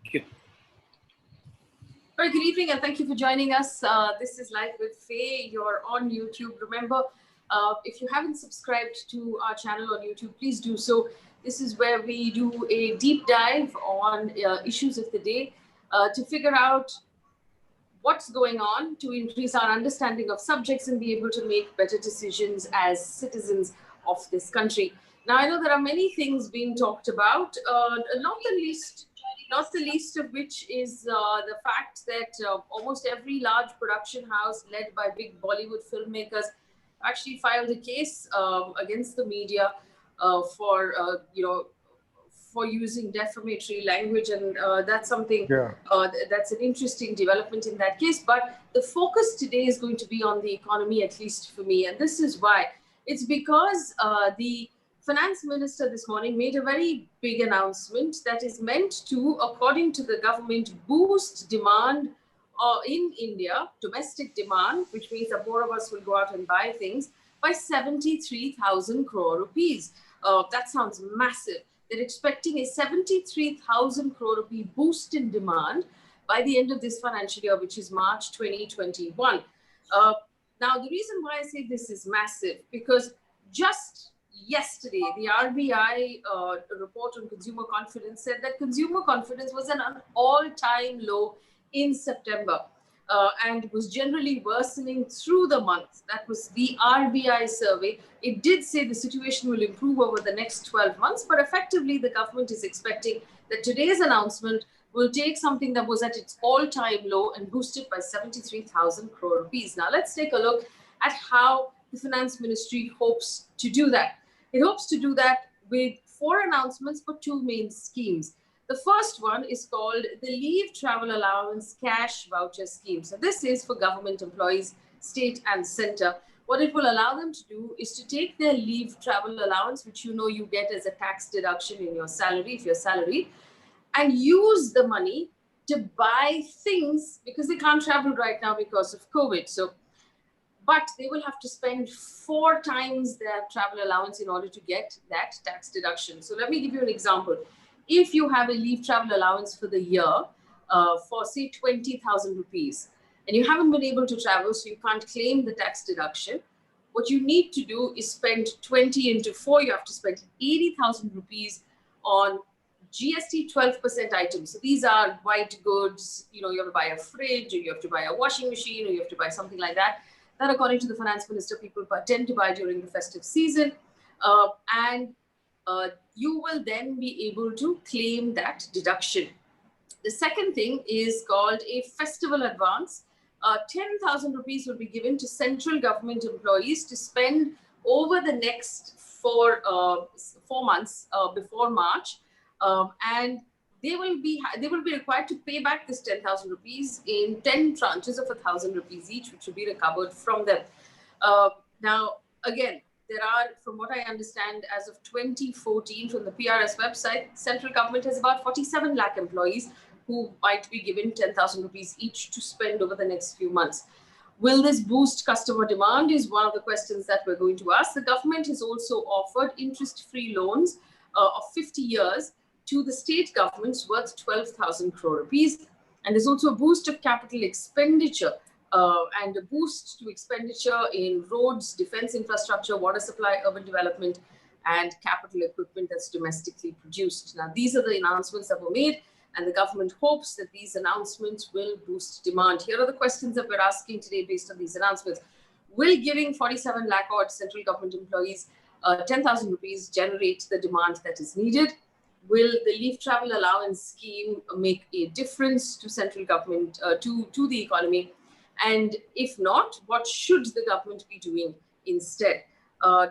Thank you. Very good evening and thank you for joining us. This is Live with Faye. You're on YouTube. Remember, if you haven't subscribed to our channel on YouTube, please do so. This is where we do a deep dive on issues of the day to figure out what's going on, to increase our understanding of subjects and be able to make better decisions as citizens of this country. Now, I know there are many things being talked about, not the least of which is the fact that almost every large production house led by big Bollywood filmmakers actually filed a case against the media for using defamatory language, and that's something that's an interesting development in that case. But the focus today is going to be on the economy, at least for me, and this is why. It's because the Finance Minister this morning made a very big announcement that is meant to, according to the government, boost demand in India, domestic demand, which means that more of us will go out and buy things, by 73,000 crore rupees. That sounds massive. They're expecting a 73,000 crore rupee boost in demand by the end of this financial year, which is March 2021. Now, the reason why I say this is massive, because just yesterday, the RBI report on consumer confidence said that consumer confidence was at an all-time low in September and was generally worsening through the month. That was the RBI survey. It did say the situation will improve over the next 12 months, but effectively the government is expecting that today's announcement will take something that was at its all-time low and boost it by 73,000 crore rupees. Now, let's take a look at how the Finance Ministry hopes to do that. It hopes to do that with 4 announcements for 2 main schemes. The first one is called the Leave Travel Allowance Cash Voucher Scheme. So this is for government employees, state and center. What it will allow them to do is to take their leave travel allowance, which you get as a tax deduction in your salary, if you're salaried, and use the money to buy things because they can't travel right now because of COVID. But they will have to spend 4 times their travel allowance in order to get that tax deduction. So let me give you an example. If you have a leave travel allowance for the year for say 20,000 rupees and you haven't been able to travel, so you can't claim the tax deduction, what you need to do is spend 20 into 4. You have to spend 80,000 rupees on GST 12% items. So these are white goods. You have to buy a fridge, or you have to buy a washing machine, or you have to buy something like that. That, according to the Finance Minister, people tend to buy during the festive season. You will then be able to claim that deduction. The second thing is called a festival advance. 10,000 rupees will be given to central government employees to spend over the next 4 months before March. And they will be required to pay back this 10,000 rupees in 10 tranches of 1,000 rupees each, which will be recovered from them. Now, again, there are, from what I understand, as of 2014, from the PRS website, central government has about 47 lakh employees who might be given 10,000 rupees each to spend over the next few months. Will this boost customer demand is one of the questions that we're going to ask. The government has also offered interest-free loans of 50 years to the state governments worth 12,000 crore rupees. And there's also a boost of capital expenditure and a boost to expenditure in roads, defense infrastructure, water supply, urban development, and capital equipment that's domestically produced. Now, these are the announcements that were made, and the government hopes that these announcements will boost demand. Here are the questions that we're asking today based on these announcements. Will giving 47 lakh odd central government employees 10,000 rupees generate the demand that is needed? Will the leave travel allowance scheme make a difference to central government, to the economy? And if not, what should the government be doing instead?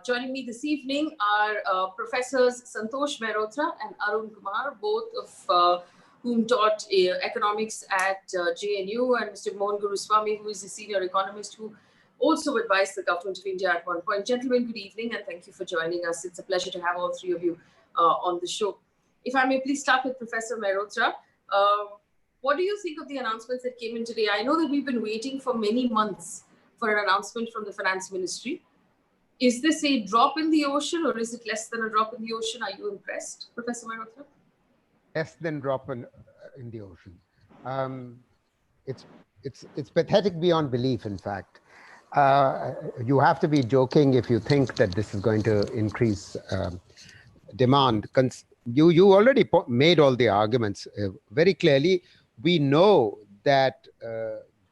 Joining me this evening are Professors Santosh, Mehrotra and Arun, Kumar, both of whom taught economics at JNU, and Mr. Mohan Guruswamy, who is a senior economist who also advised the government of India at one point. Gentlemen, good evening, and thank you for joining us. It's a pleasure to have all 3 of you on the show. If I may please start with Professor Mehrotra. What do you think of the announcements that came in today? I know that we've been waiting for many months for an announcement from the Finance Ministry. Is this a drop in the ocean, or is it less than a drop in the ocean? Are you impressed, Professor Mehrotra? Less than drop in. in the ocean. It's it's pathetic beyond belief. In fact, you have to be joking if you think that this is going to increase demand. You already made all the arguments very clearly. We know that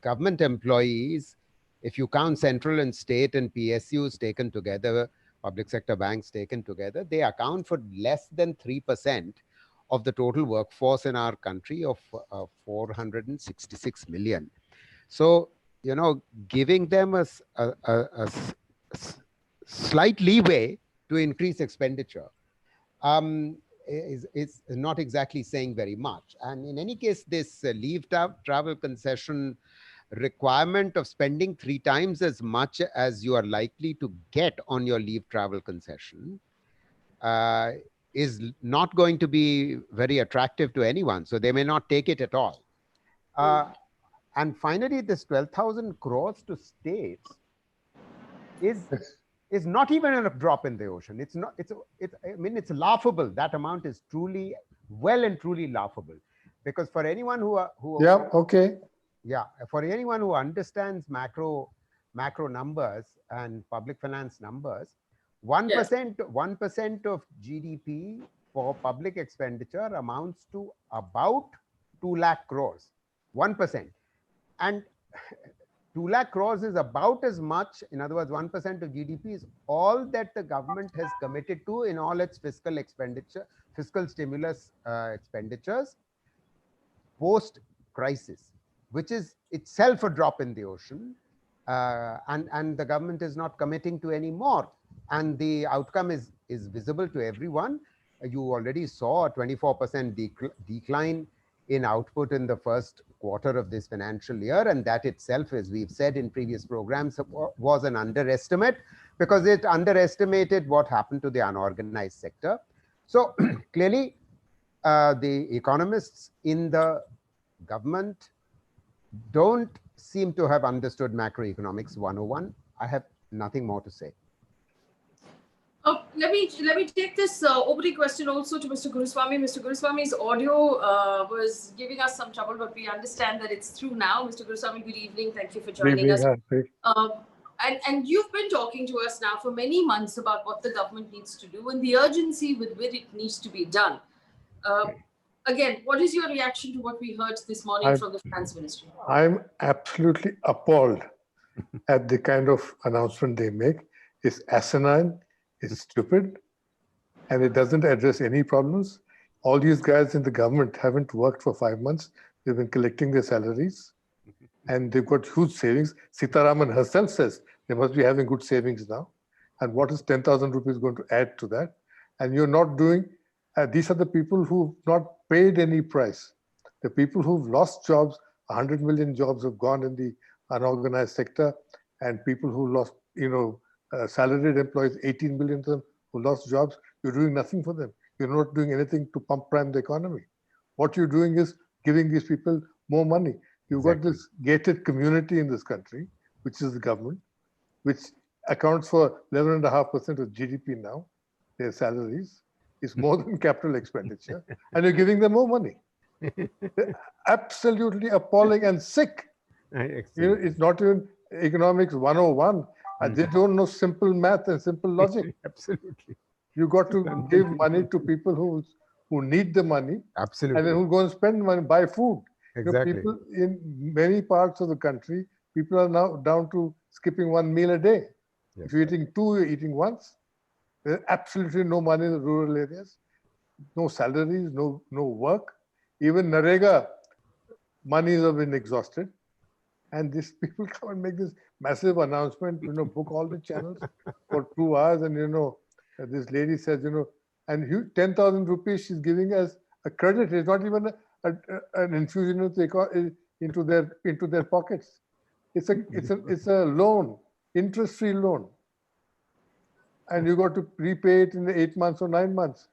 government employees, if you count central and state and PSUs taken together, public sector banks taken together, they account for less than 3% of the total workforce in our country of 466 million. So, giving them slight leeway to increase expenditure is not exactly saying very much. And in any case, this leave travel concession requirement of spending 3 times as much as you are likely to get on your leave travel concession uh, is not going to be very attractive to anyone. So they may not take it at all. And finally, this 12,000 crores to states is not even a drop in the ocean. It's not. I mean, it's laughable. That amount is truly, well and truly laughable, because for anyone for anyone who understands macro numbers and public finance numbers, 1% of GDP for public expenditure amounts to about 2 lakh crores. 1%. And 2 lakh crores is about as much, in other words, 1% of GDP is all that the government has committed to in all its fiscal stimulus expenditures post-crisis, which is itself a drop in the ocean. And the government is not committing to any more. And the outcome is visible to everyone. You already saw a 24% decline in output in the first quarter of this financial year. And that itself, as we've said in previous programs, was an underestimate, because it underestimated what happened to the unorganized sector. So clearly, the economists in the government don't seem to have understood macroeconomics 101. I have nothing more to say. Let me take this opening question also to Mr. Guruswamy. Mr. Guruswamy's audio was giving us some trouble, but we understand that it's through now. Mr. Guruswamy, good evening. Thank you for joining us. And you've been talking to us now for many months about what the government needs to do and the urgency with which it needs to be done. Again, what is your reaction to what we heard this morning from the Finance Ministry? I'm absolutely appalled at the kind of announcement they make. It's asinine, it's stupid, and it doesn't address any problems. All these guys in the government haven't worked for 5 months. They've been collecting their salaries, and they've got huge savings. Sitaraman herself says they must be having good savings now. And what is 10,000 rupees going to add to that? And you're not doing, these are the people who've not paid any price. The people who've lost jobs, 100 million jobs have gone in the unorganized sector, and people who lost, salaried employees, 18 million of them who lost jobs, you're doing nothing for them. You're not doing anything to pump prime the economy. What you're doing is giving these people more money. You've got this gated community in this country, which is the government, which accounts for 11.5% of GDP now, their salaries. It's more than capital expenditure, and you're giving them more money. Absolutely appalling and sick. It's not even economics 101. They don't know simple math and simple logic. Absolutely. You got to give money to people who need the money. Absolutely. And then who go and spend money, buy food. Exactly. People in many parts of the country, people are now down to skipping 1 meal a day. If you're eating 2, you're eating once. There's absolutely no money in the rural areas, no salaries, no work. Even Narega monies have been exhausted. And these people come and make this massive announcement, book all the channels for 2 hours. And, this lady says, and 10,000 rupees she's giving as a credit. It's not even an infusion into their pockets. It's a loan, interest-free loan. And you got to repay it in 8 months or 9 months.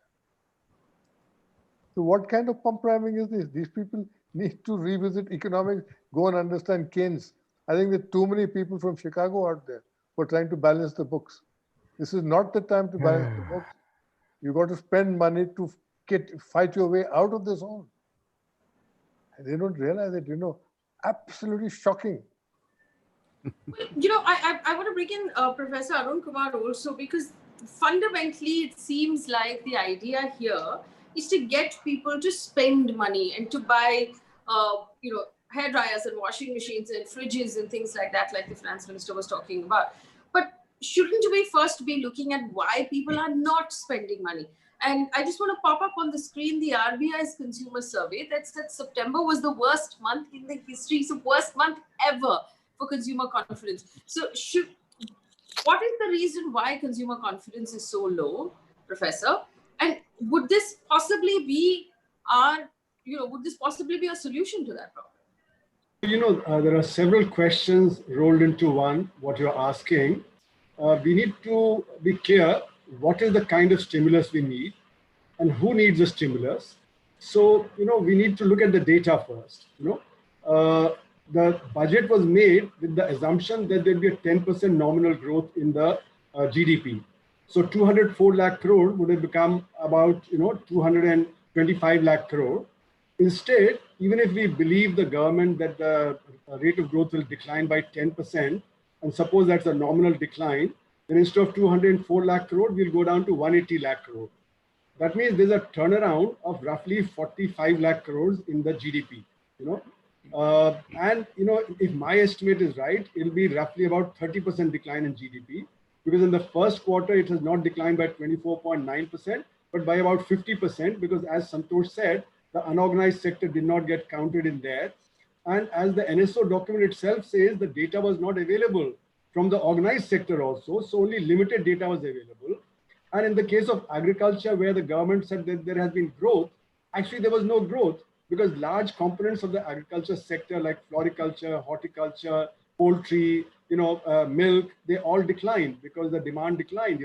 So what kind of pump priming is this? These people need to revisit economics, go and understand Keynes. I think there are too many people from Chicago out there who are trying to balance the books. This is not the time to balance the books. You got to spend money to fight your way out of this hole. They don't realize it, absolutely shocking. I want to bring in Professor Arun Kumar also, because fundamentally it seems like the idea here is to get people to spend money and to buy, hair dryers and washing machines and fridges and things like that, like the finance minister was talking about. But shouldn't we first be looking at why people are not spending money? And I just want to pop up on the screen the RBI's consumer survey that said September was the worst month in the history, so worst month ever for consumer confidence. So what is the reason why consumer confidence is so low, Professor? And would this possibly be a solution to that problem? There are several questions rolled into one, what you're asking. We need to be clear what is the kind of stimulus we need and who needs the stimulus. So, we need to look at the data first. The budget was made with the assumption that there'd be a 10% nominal growth in the GDP. So 204 lakh crore would have become about 225 lakh crore. Instead, even if we believe the government that the rate of growth will decline by 10%, and suppose that's a nominal decline, then instead of 204 lakh crore, we'll go down to 180 lakh crore. That means there's a turnaround of roughly 45 lakh crores in the GDP. If my estimate is right, it'll be roughly about 30% decline in GDP, because in the first quarter, it has not declined by 24.9%, but by about 50%, because as Santosh said, the unorganized sector did not get counted in there. And as the NSO document itself says, the data was not available from the organized sector also, so only limited data was available. And in the case of agriculture, where the government said that there has been growth, actually there was no growth, because large components of the agriculture sector like floriculture, horticulture, poultry, milk, they all declined because the demand declined.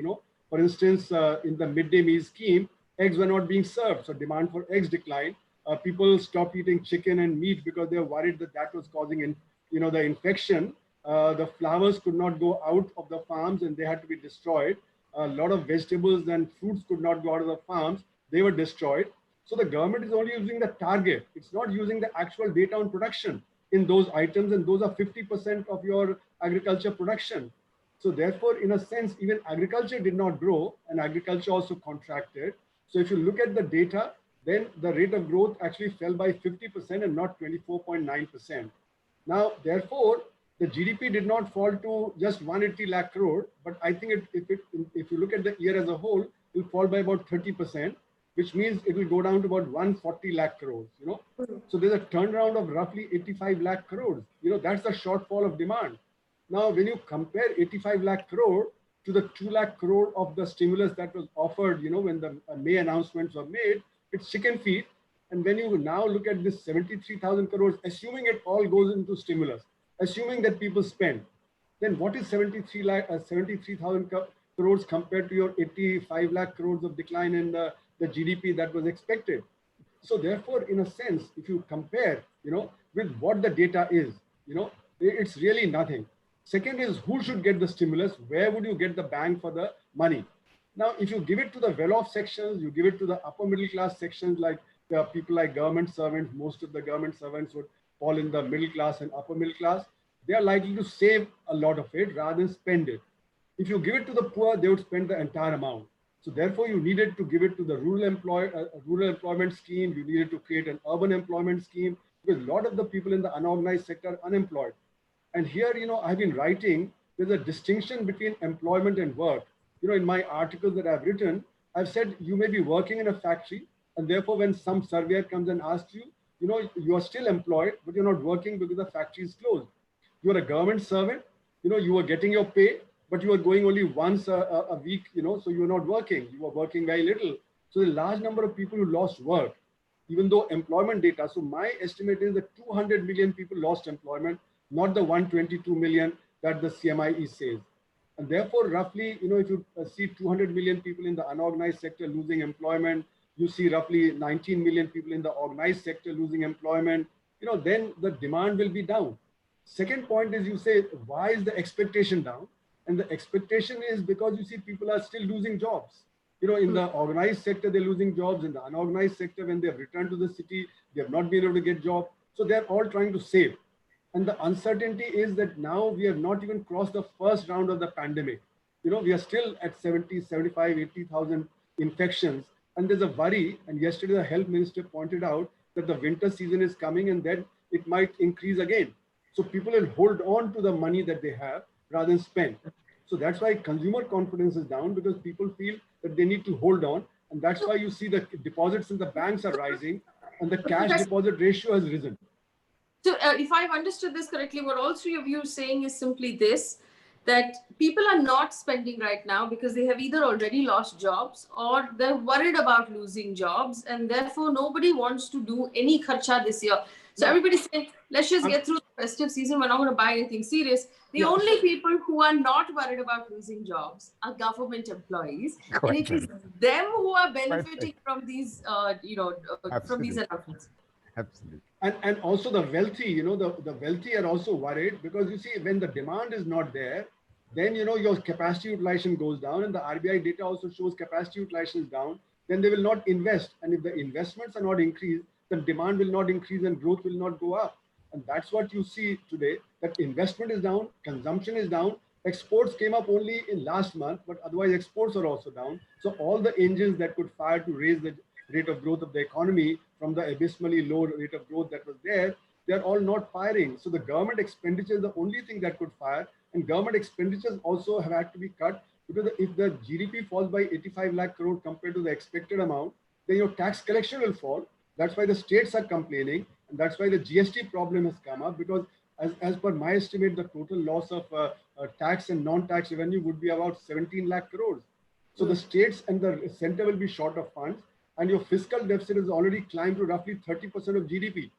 For instance, in the midday meal scheme, eggs were not being served, so demand for eggs declined. People stopped eating chicken and meat because they were worried that that was causing the infection. The flowers could not go out of the farms and they had to be destroyed. A lot of vegetables and fruits could not go out of the farms. They were destroyed. So the government is only using the target. It's not using the actual data on production in those items, and those are 50% of your agriculture production. So therefore, in a sense, even agriculture did not grow, and agriculture also contracted. So if you look at the data, then the rate of growth actually fell by 50% and not 24.9%. Now, therefore, the GDP did not fall to just 180 lakh crore, but I think if you look at the year as a whole, it will fall by about 30%. Which means it will go down to about 140 lakh crores, So there's a turnaround of roughly 85 lakh crores. That's the shortfall of demand. Now, when you compare 85 lakh crore to the 2 lakh crore of the stimulus that was offered, when the May announcements were made, it's chicken feed. And when you now look at this 73,000 crores, assuming it all goes into stimulus, assuming that people spend, then what is 73,000 crores compared to your 85 lakh crores of decline in the GDP that was expected? So therefore, in a sense, if you compare, with what the data is, it's really nothing. Second is, who should get the stimulus? Where would you get the bang for the money? Now, if you give it to the well-off sections, you give it to the upper middle class sections, like people like government servants, most of the government servants would fall in the middle class and upper middle class. They are likely to save a lot of it rather than spend it. If you give it to the poor, they would spend the entire amount. So therefore, you needed to give it to the rural employment scheme. You needed to create an urban employment scheme, because a lot of the people in the unorganized sector are unemployed. And here, I've been writing, there's a distinction between employment and work. In my articles that I've written, I've said you may be working in a factory, and therefore when some surveyor comes and asks you, you are still employed, but you're not working because the factory is closed. You're a government servant, you are getting your pay, but you are going only once a week, so you're not working. You are working very little. So the large number of people who lost work, even though employment data, so my estimate is that 200 million people lost employment, not the 122 million that the CMIE says. And therefore, roughly, if you see 200 million people in the unorganized sector losing employment, you see roughly 19 million people in the organized sector losing employment, then the demand will be down. Second point is, you say, why is the expectation down? And the expectation is because you see people are still losing jobs. In the organized sector, they're losing jobs. In the unorganized sector, when they have returned to the city, they have not been able to get jobs. So they're all trying to save. And the uncertainty is that now we have not even crossed the first round of the pandemic. We are still at 70, 75, 80,000 infections. And there's a worry. And yesterday, the health minister pointed out that the winter season is coming and then it might increase again. So people will hold on to the money that they have rather than spend. So that's why consumer confidence is down, because people feel that they need to hold on. And that's why you see the deposits in the banks are rising and the cash deposit ratio has risen. So if I've understood this correctly, what all three of you are saying is simply this, that people are not spending right now because they have either already lost jobs or they're worried about losing jobs, and therefore nobody wants to do any kharcha this year. So everybody's saying, let's just get through the festive season. We're not going to buy anything serious. The only people who are not worried about losing jobs are government employees. And it is them who are benefiting from these, from these announcements. Absolutely. And also the wealthy, the wealthy are also worried, because you see, when the demand is not there, then, your capacity utilization goes down, and the RBI data also shows capacity utilization is down, then they will not invest. And if the investments are not increased, then demand will not increase and growth will not go up. And that's what you see today, that investment is down, consumption is down, exports came up only in last month, but otherwise exports are also down. So all the engines that could fire to raise the rate of growth of the economy from the abysmally low rate of growth that was there, they're all not firing. So the government expenditure is the only thing that could fire. And government expenditures also have had to be cut, because if the GDP falls by 85 lakh crore compared to the expected amount, then your tax collection will fall. That's why the states are complaining. And that's why the GST problem has come up, because as per my estimate, the total loss of tax and non-tax revenue would be about 17 lakh crores. So the states and the center will be short of funds, and your fiscal deficit has already climbed to roughly 30% of GDP,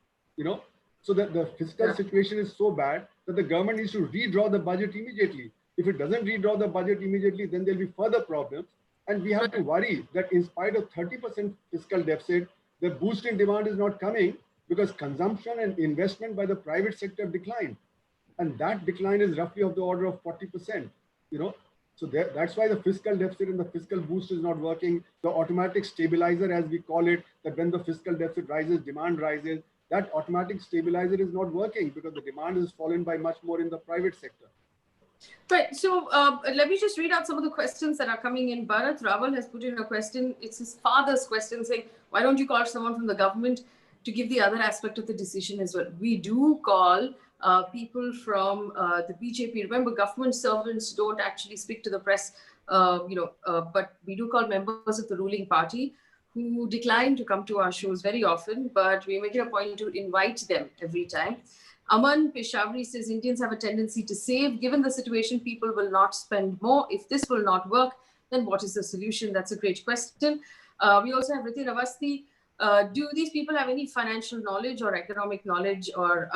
So that the fiscal situation is so bad that the government needs to redraw the budget immediately. If it doesn't redraw the budget immediately, then there'll be further problems. And we have to worry that in spite of 30% fiscal deficit, the boost in demand is not coming, because consumption and investment by the private sector declined. And that decline is roughly of the order of 40%, So that's why the fiscal deficit and the fiscal boost is not working. The automatic stabilizer, as we call it, that when the fiscal deficit rises, demand rises, that automatic stabilizer is not working, because the demand is fallen by much more in the private sector. Right. So let me just read out some of the questions that are coming in. Bharat Raval has put in a question. It's his father's question, saying, why don't you call someone from the government to give the other aspect of the decision as well? We do call people from the BJP. Remember, government servants don't actually speak to the press, but we do call members of the ruling party who decline to come to our shows very often, but we make it a point to invite them every time. Aman Peshawari says, Indians have a tendency to save. Given the situation, people will not spend more. If this will not work, then what is the solution? That's a great question. We also have Ritin Avasti. Do these people have any financial knowledge or economic knowledge, or,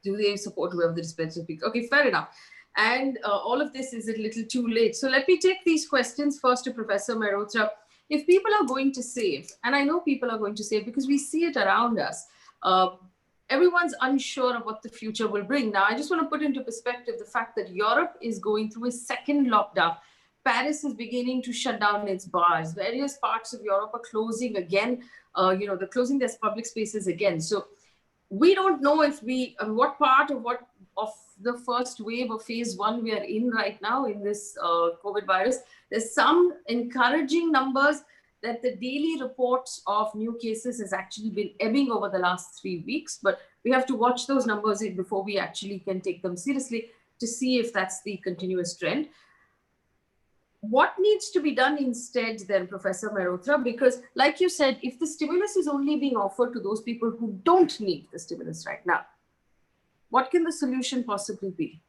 do they support whoever the dispensers speak? Okay, fair enough. And all of this is a little too late. So let me take these questions first to Professor Mehrotra. If people are going to save, and I know people are going to save because we see it around us, everyone's unsure of what the future will bring. Now, I just want to put into perspective the fact that Europe is going through a second lockdown. Paris is beginning to shut down its bars. Various parts of Europe are closing again. They're closing their public spaces again. So we don't know if what part of the first wave of phase one we are in right now in this COVID virus. There's some encouraging numbers that the daily reports of new cases has actually been ebbing over the last 3 weeks, but we have to watch those numbers before we actually can take them seriously to see if that's the continuous trend. What needs to be done instead then, Professor Mehrotra? Because like you said, if the stimulus is only being offered to those people who don't need the stimulus right now, what can the solution possibly be?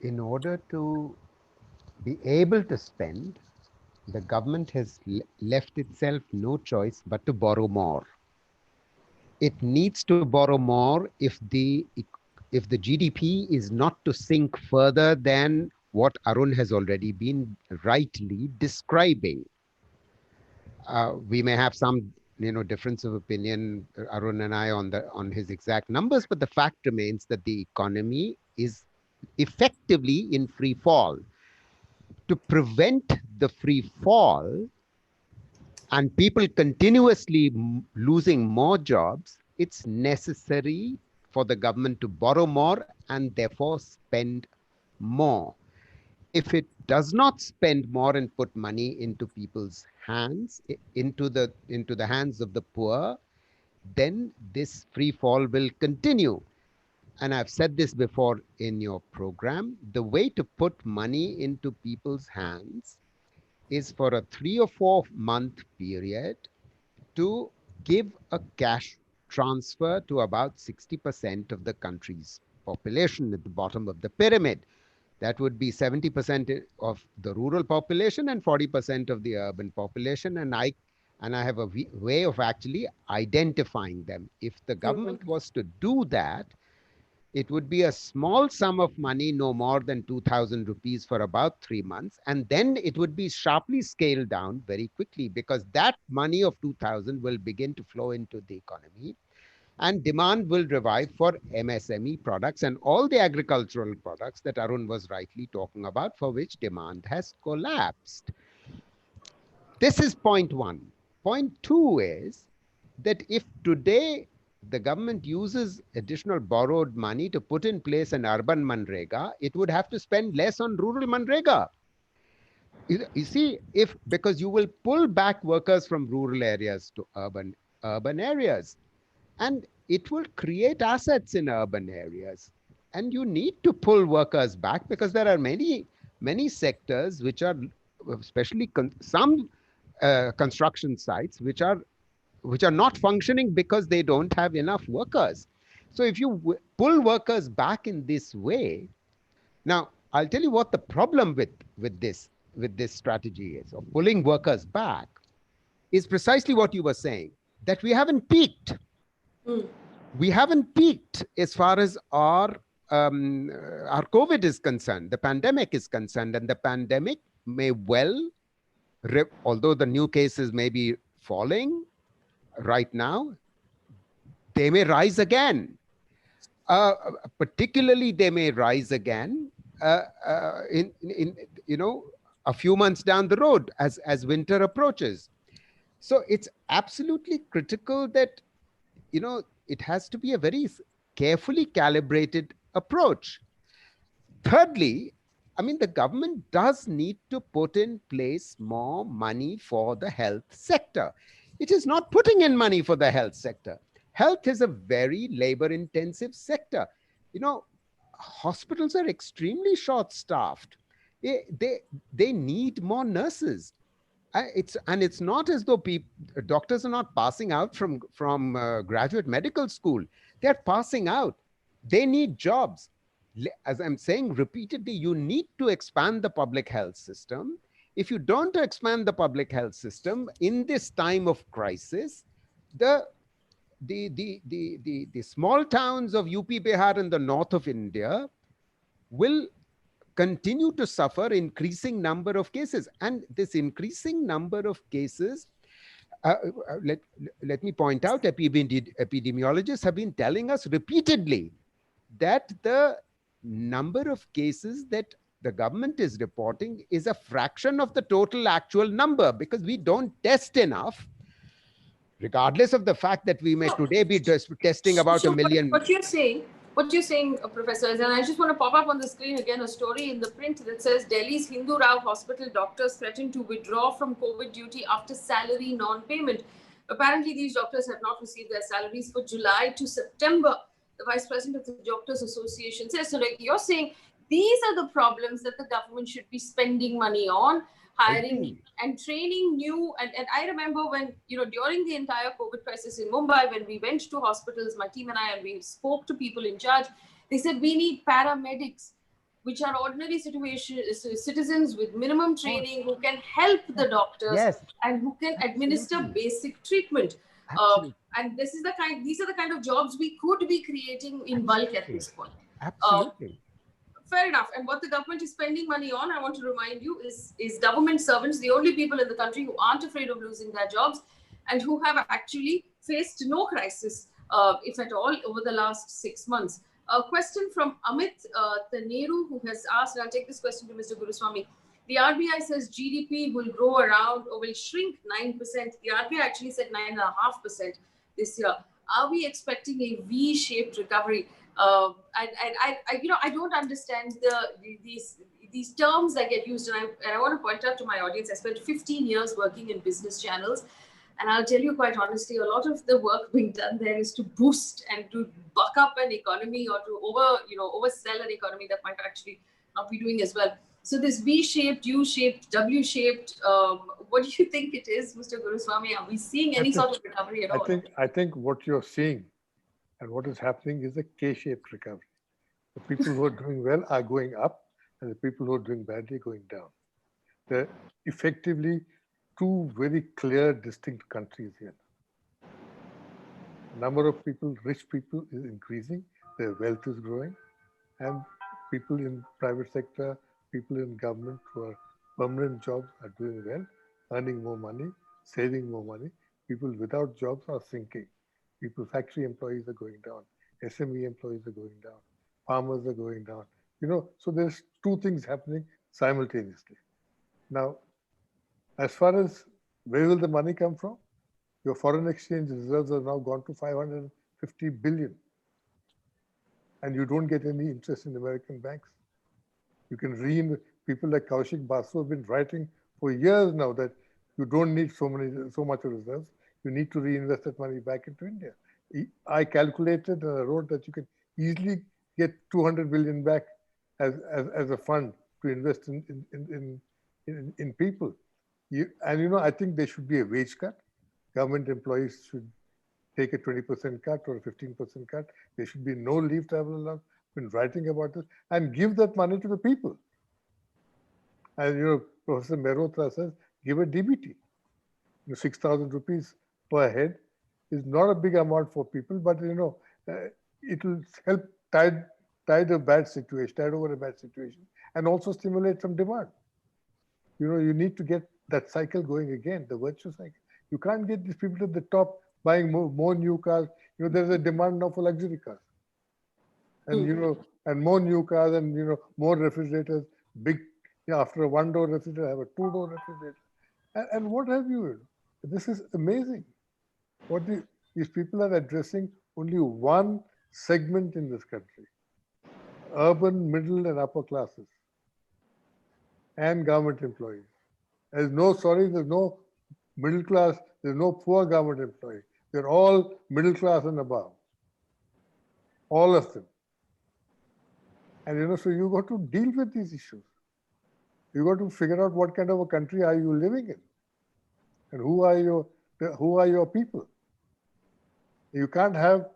In order to be able to spend, the government has left itself no choice but to borrow more. It needs to borrow more if the GDP is not to sink further than what Arun has already been rightly describing. We may have some difference of opinion, Arun and I, on his exact numbers, but the fact remains that the economy is effectively in free fall. To prevent the free fall, and people continuously losing more jobs, it's necessary for the government to borrow more and therefore spend more. If it does not spend more and put money into people's hands, into the hands of the poor, then this free fall will continue. And I've said this before in your program, the way to put money into people's hands is for a 3 or 4 month period to give a cash transfer to about 60% of the country's population at the bottom of the pyramid. That would be 70% of the rural population and 40% of the urban population. And I have a way of actually identifying them. If the government was to do that, it would be a small sum of money, no more than 2,000 rupees for about 3 months. And then it would be sharply scaled down very quickly, because that money of 2,000 will begin to flow into the economy and demand will revive for MSME products and all the agricultural products that Arun was rightly talking about, for which demand has collapsed. This is point one. Point two is that if today the government uses additional borrowed money to put in place an urban Manrega, it would have to spend less on rural Manrega. You see, because you will pull back workers from rural areas to urban areas, and it will create assets in urban areas. And you need to pull workers back because there are many sectors which are, especially some construction sites, which are not functioning because they don't have enough workers. So if you pull workers back in this way, now I'll tell you what the problem with this strategy is of pulling workers back is precisely what you were saying, that we haven't peaked. We haven't peaked as far as our COVID is concerned, the pandemic is concerned, and the pandemic may well, although the new cases may be falling right now, they may rise again. Particularly, they may rise again in a few months down the road as winter approaches. So it's absolutely critical that it has to be a very carefully calibrated approach. Thirdly, I mean, the government does need to put in place more money for the health sector. It is not putting in money for the health sector. Health is a very labor-intensive sector. Hospitals are extremely short-staffed. They need more nurses. It's not as though doctors are not passing out from graduate medical school. They're passing out. They need jobs. As I'm saying repeatedly, you need to expand the public health system. If you don't expand the public health system in this time of crisis, the small towns of UP, Bihar and the north of India will continue to suffer increasing number of cases. And this increasing number of cases, let me point out, epidemiologists have been telling us repeatedly that the number of cases that the government is reporting is a fraction of the total actual number, because we don't test enough, regardless of the fact that we may today be testing about 1 million. What you're saying, Professor, and I just want to pop up on the screen again a story in the print that says Delhi's Hindu Rao Hospital doctors threaten to withdraw from COVID duty after salary non-payment. Apparently, these doctors have not received their salaries for July to September. The Vice President of the Doctors Association says, so like you're saying, these are the problems that the government should be spending money on, hiring and training new. And I remember when, during the entire COVID crisis in Mumbai, when we went to hospitals, my team and I, and we spoke to people in charge, they said, we need paramedics, which are ordinary citizens with minimum training who can help the doctors and who can administer basic treatment. And these are the kind of jobs we could be creating in bulk at this point. Absolutely. Fair enough. And what the government is spending money on, I want to remind you, is government servants, the only people in the country who aren't afraid of losing their jobs and who have actually faced no crisis, if at all, over the last 6 months. A question from Amit Taneru, who has asked, and I'll take this question to Mr. Guruswamy. The RBI says GDP will grow around or will shrink 9%. The RBI actually said 9.5% this year. Are we expecting a V-shaped recovery? I don't understand these terms that get used, and I want to point out to my audience, I spent 15 years working in business channels, and I'll tell you quite honestly, a lot of the work being done there is to boost and to buck up an economy or to oversell an economy that might actually not be doing as well. So this V-shaped, U-shaped, W-shaped, what do you think it is, Mr. Guruswamy? Are we seeing any sort of recovery at all? I think what you're seeing and what is happening is a K-shaped recovery. The people who are doing well are going up, and the people who are doing badly are going down. They're effectively two very clear, distinct countries here. Number of people, rich people, is increasing, their wealth is growing, and people in private sector, people in government who are permanent jobs are doing well, earning more money, saving more money. People without jobs are sinking. People, factory employees are going down, SME employees are going down, farmers are going down. So there's two things happening simultaneously. Now, as far as where will the money come from? Your foreign exchange reserves have now gone to 550 billion. And you don't get any interest in American banks. You can read, people like Kaushik Basu have been writing for years now that you don't need so much reserves. You need to reinvest that money back into India. I calculated and I wrote that you can easily get 200 billion back as a fund to invest in people. I think there should be a wage cut. Government employees should take a 20% cut or a 15% cut. There should be no leave travel allowed. I've been writing about this, and give that money to the people. And Professor Mehrotra says, give a DBT. 6,000 rupees per head is not a big amount for people, but it will help tide over a bad situation, and also stimulate some demand. You need to get that cycle going again, the virtual cycle. You can't get these people at the top buying more new cars. There's a demand now for luxury cars. And and more new cars, and more refrigerators, big, after a one-door refrigerator, have a two-door refrigerator. And what have you? This is amazing. These people are addressing only one segment in this country: urban, middle, and upper classes, and government employees. There's no middle class, there's no poor government employee. They're all middle class and above. All of them. And so you got to deal with these issues. You got to figure out what kind of a country are you living in, and who are your people. You can't have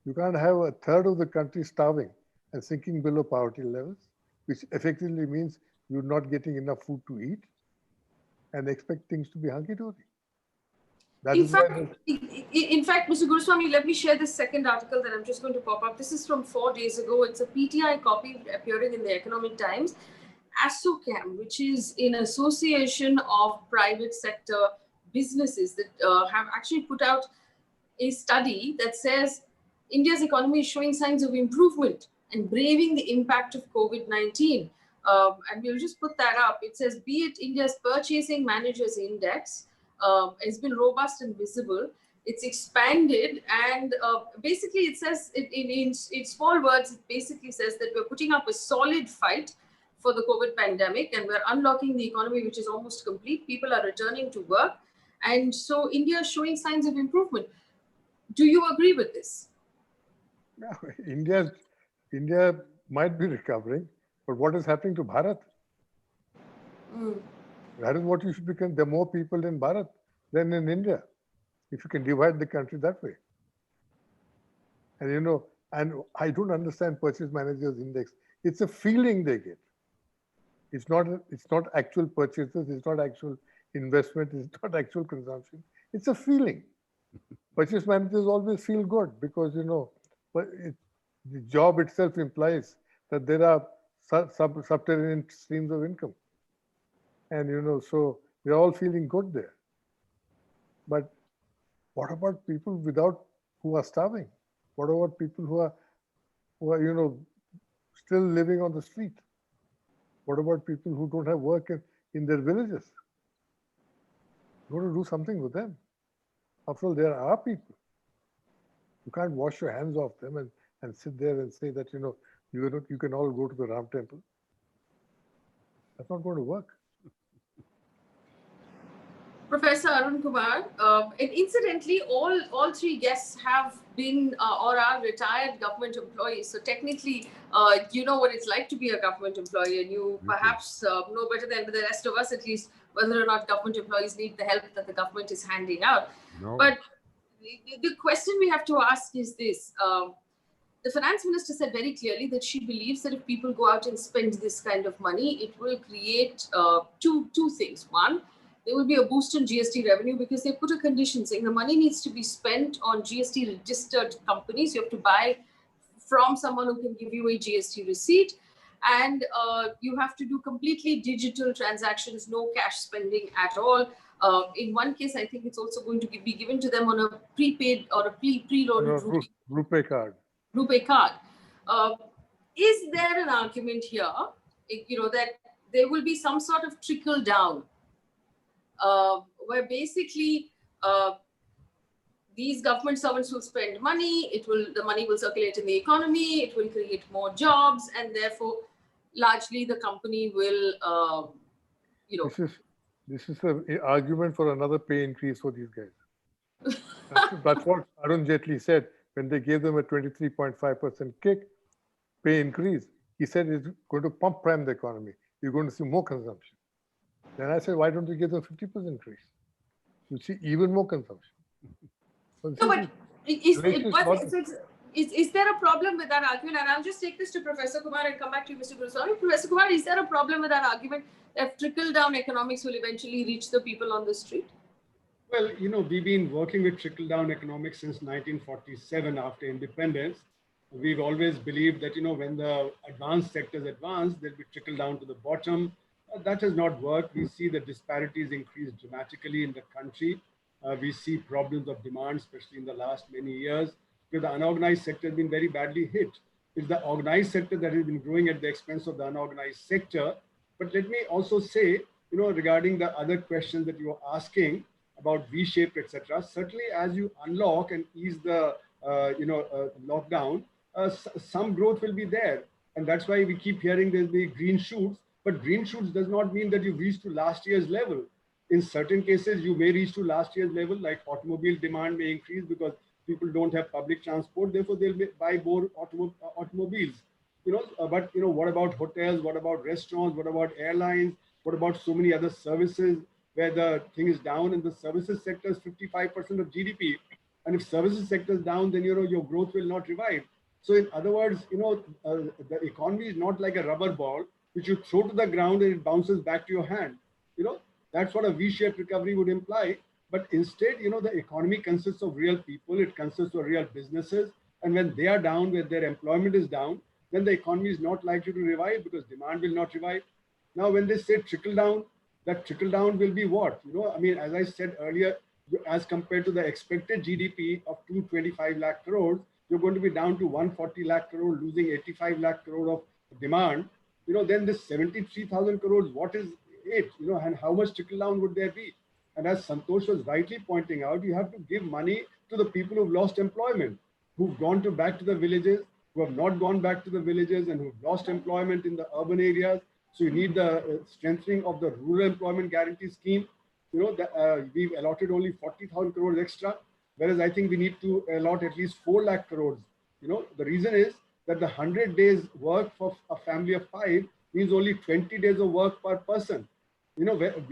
a third of the country starving and sinking below poverty levels, which effectively means you're not getting enough food to eat, and expect things to be hunky-dory. In fact, Mr. Guruswamy, let me share this second article that I'm just going to pop up. This is from 4 days ago. It's a PTI copy appearing in the Economic Times. ASSOCHAM, which is an association of private sector businesses that have actually put out a study that says India's economy is showing signs of improvement and braving the impact of COVID-19. And we'll just put that up. It says, be it India's Purchasing Managers Index, has been robust and visible. It's expanded, and basically it says, in small words, it basically says that we're putting up a solid fight for the COVID pandemic, and we're unlocking the economy, which is almost complete. People are returning to work. And so India is showing signs of improvement. Do you agree with this? Yeah, India might be recovering, but what is happening to Bharat? That is what you should become. There are more people in Bharat than in India, if you can divide the country that way. And and I don't understand Purchase Managers Index. It's a feeling they get. It's not actual purchases. It's not actual investment. It's not actual consumption. It's a feeling. Purchase managers always feel good because but the job itself implies that there are subterranean streams of income, and so they're all feeling good there. But what about people who are starving? What about people who are still living on the street? What about people who don't have work in their villages. You want to do something with them. After all, there are people. You can't wash your hands off them and sit there and say that, you can all go to the Ram temple. That's not going to work. Professor Arun Kumar, and incidentally, all three guests have been or are retired government employees. So technically, you know what it's like to be a government employee, and you perhaps know better than the rest of us, at least, whether or not government employees need the help that the government is handing out. No. But the question we have to ask is this. The finance minister said very clearly that she believes that if people go out and spend this kind of money, it will create two things. One, there will be a boost in GST revenue because they put a condition saying the money needs to be spent on GST registered companies. You have to buy from someone who can give you a GST receipt, and you have to do completely digital transactions, no cash spending at all. In one case, I think it's also going to be given to them on a prepaid or a preloaded RuPay card. RuPay card. Is there an argument here, that there will be some sort of trickle down, where basically these government servants will spend money, the money will circulate in the economy, it will create more jobs, and therefore largely the company will, This is an argument for another pay increase for these guys. That's what Arun Jaitley said when they gave them a 23.5% kick pay increase. He said it's going to pump prime the economy. You're going to see more consumption. Then I said, why don't you give them a 50% increase? You see even more consumption. No, but is there a problem with that argument? And I'll just take this to Professor Kumar and come back to you, Mr. Guruswamy. Professor Kumar, is there a problem with that argument that trickle-down economics will eventually reach the people on the street? Well, we've been working with trickle-down economics since 1947 after independence. We've always believed that, when the advanced sectors advance, there'll be trickle down to the bottom. That has not worked. We see the disparities increase dramatically in the country. We see problems of demand, especially in the last many years, because the unorganized sector has been very badly hit. It's the organized sector that has been growing at the expense of the unorganized sector. But let me also say, regarding the other questions that you were asking about V-shaped, etc. Certainly, as you unlock and ease the lockdown, some growth will be there, and that's why we keep hearing there'll be green shoots. But green shoots does not mean that you reach to last year's level. In certain cases, you may reach to last year's level, like automobile demand may increase because people don't have public transport. Therefore, they'll buy more automobiles. But what about hotels? What about restaurants? What about airlines? What about so many other services where the thing is down, and the services sector is 55% of GDP. And if services sector is down, then your growth will not revive. So in other words, the economy is not like a rubber ball which you throw to the ground and it bounces back to your hand. That's what a V-shaped recovery would imply. But instead, the economy consists of real people. It consists of real businesses. And when they are down, when their employment is down, then the economy is not likely to revive because demand will not revive. Now, when they say trickle down, that trickle down will be what? As I said earlier, as compared to the expected GDP of 225 lakh crores, you're going to be down to 140 lakh crore, losing 85 lakh crore of demand. Then this 73,000 crores, what is it? And how much trickle down would there be? And as Santosh was rightly pointing out, you have to give money to the people who've lost employment, who've gone back to the villages, who have not gone back to the villages, and who've lost employment in the urban areas. So you need the strengthening of the rural employment guarantee scheme. We've allotted only 40,000 crores extra, whereas I think we need to allot at least 4 lakh crores. The reason is that the 100 days work for a family of 5 means only 20 days of work per person. We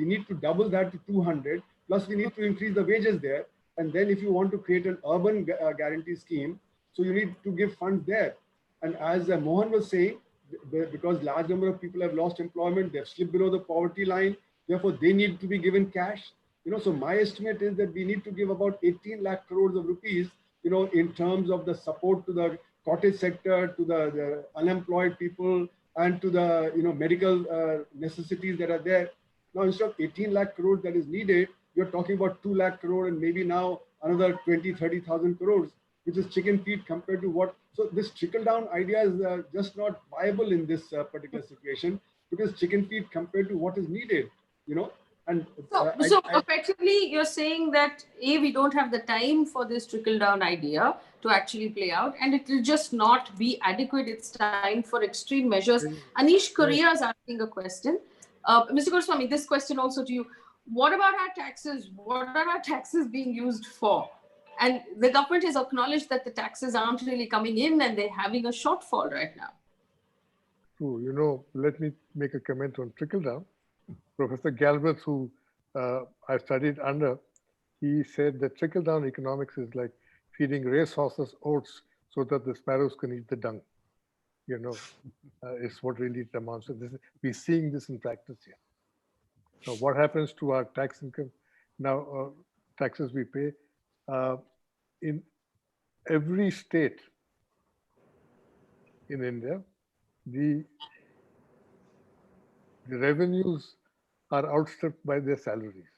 need to double that to 200, plus we need to increase the wages there. And then if you want to create an urban guarantee scheme, so you need to give funds there. And as Mohan was saying, because large number of people have lost employment, they've slipped below the poverty line, therefore they need to be given cash. So my estimate is that we need to give about 18 lakh crores of rupees, in terms of the support to the cottage sector, to the unemployed people, and to the medical necessities that are there. Now, instead of 18 lakh crores that is needed, you're talking about 2 lakh crore and maybe now another 20,000-30,000 crores, which is chicken feed compared to what. So this trickle down idea is just not viable in this particular situation, because chicken feed compared to what is needed. And so effectively, you're saying that we don't have the time for this trickle-down idea to actually play out, and it will just not be adequate. It's time for extreme measures. Anish Korea is asking a question. Mr. Guruswamy, this question also to you. What about our taxes? What are our taxes being used for? And the government has acknowledged that the taxes aren't really coming in and they're having a shortfall right now. True. Let me make a comment on trickle-down. Professor Galbraith, who I studied under, he said that trickle-down economics is like feeding racehorses oats so that the sparrows can eat the dung. It's what really it amounts to. We're seeing this in practice here. So what happens to our tax income? Now, taxes we pay in every state in India, the revenues are outstripped by their salaries.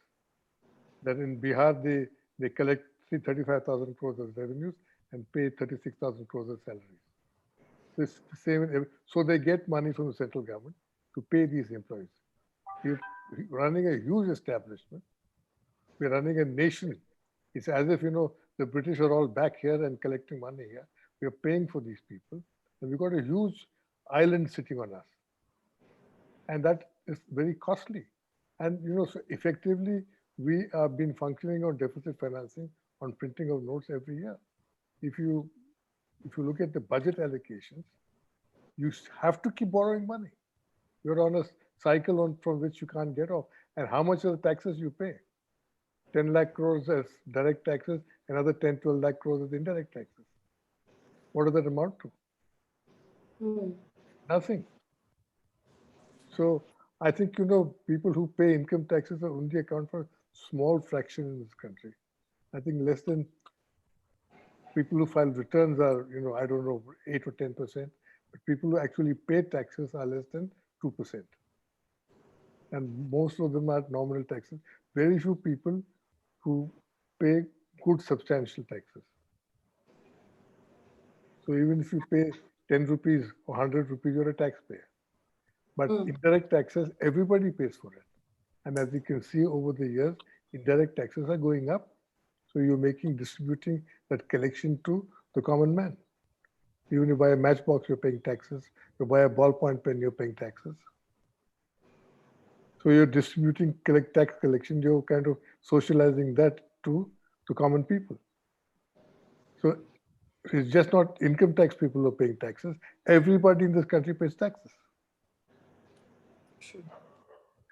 That in Bihar, they collect 35,000 crores of revenues and pay 36,000 crores of salaries. So it's the same. So they get money from the central government to pay these employees. We're running a huge establishment. We're running a nation. It's as if, the British are all back here and collecting money here. We're paying for these people. And we've got a huge island sitting on us. And that is very costly. And, so effectively, we have been functioning on deficit financing, on printing of notes every year. If you look at the budget allocations, you have to keep borrowing money. You're on a cycle from which you can't get off. And how much are the taxes you pay? 10 lakh crores as direct taxes, another 10, 12 lakh crores as indirect taxes. What does that amount to? Nothing. So I think, people who pay income taxes only account for a small fraction in this country. I think less than people who file returns are, I don't know, 8 or 10%, but people who actually pay taxes are less than 2%. And most of them are nominal taxes. Very few people who pay good substantial taxes. So even if you pay 10 rupees or 100 rupees, you're a taxpayer. But indirect taxes, everybody pays for it. And as you can see over the years, indirect taxes are going up. So you're distributing that collection to the common man. Even if you buy a matchbox, you're paying taxes. You buy a ballpoint pen, you're paying taxes. So you're distributing tax collection, you're kind of socializing that to common people. So it's just not income tax people who are paying taxes. Everybody in this country pays taxes. Sure.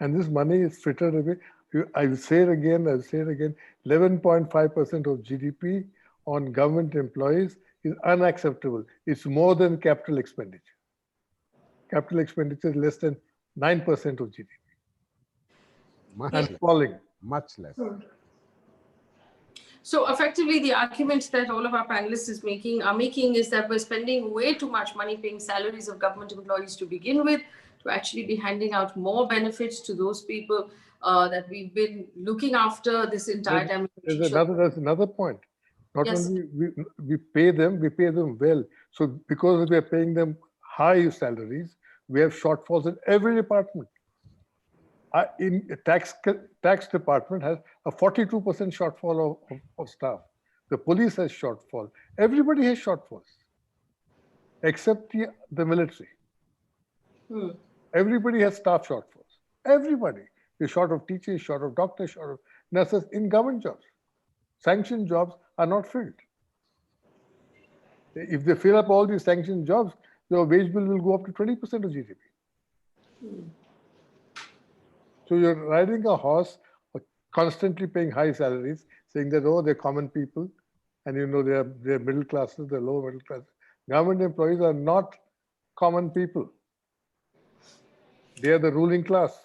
And this money is frittered away. I will say it again, 11.5% of GDP on government employees is unacceptable. It's more than capital expenditure. Capital expenditure is less than 9% of GDP. Much and less. falling. Much less. So effectively, the argument that all of our panelists are making is that we're spending way too much money paying salaries of government employees to begin with, to actually be handing out more benefits to those people that we've been looking after this entire time. There's another point. Not only we pay them well. So because we are paying them high salaries, we have shortfalls in every department. In tax department has a 42% shortfall of staff. The police has shortfall. Everybody has shortfalls, except the military. Everybody has staff shortfalls. Everybody is short of teachers, short of doctors, short of nurses in government jobs. Sanctioned jobs are not filled. If they fill up all these sanctioned jobs, your wage bill will go up to 20% of GDP. So you're riding a horse, constantly paying high salaries, saying that, oh, they're common people, and they're middle classes, they're lower middle classes. Government employees are not common people. They are the ruling class.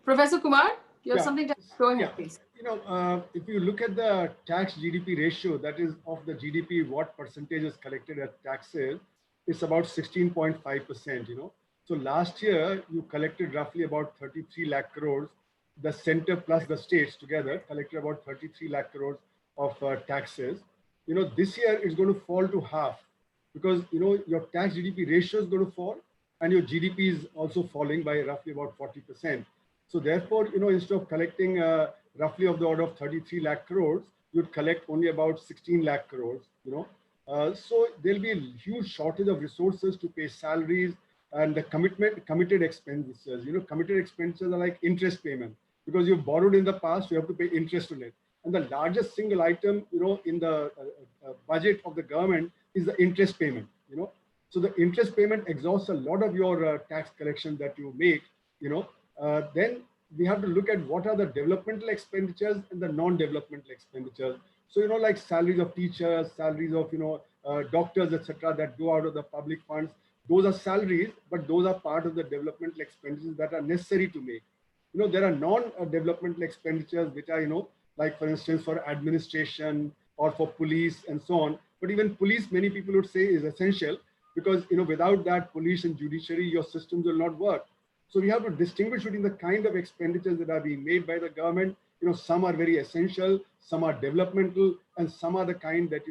Professor Kumar, you have something to go ahead, please. If you look at the tax GDP ratio, that is of the GDP, what percentage is collected as taxes, it's about 16.5%, So last year, you collected roughly about 33 lakh crores. The center plus the states together collected about 33 lakh crores of taxes. This year it's going to fall to half because, your tax GDP ratio is going to fall and your GDP is also falling by roughly about 40%. So therefore, instead of collecting roughly of the order of 33 lakh crores, you'd collect only about 16 lakh crores. So there'll be a huge shortage of resources to pay salaries and the committed expenditures. Committed expenditures are like interest payment, because you've borrowed in the past, you have to pay interest on it. And the largest single item, in the budget of the government is the interest payment. So the interest payment exhausts a lot of your tax collection that you make. Then we have to look at what are the developmental expenditures and the non-developmental expenditures. So, like salaries of teachers, salaries of, doctors, etc., that go out of the public funds. Those are salaries, but those are part of the developmental expenditures that are necessary to make. There are non-developmental expenditures, which are, like for instance, for administration or for police and so on. But even police, many people would say, is essential, because, without that, police and judiciary, your systems will not work. So we have to distinguish between the kind of expenditures that are being made by the government. Some are very essential, some are developmental, and some are the kind that,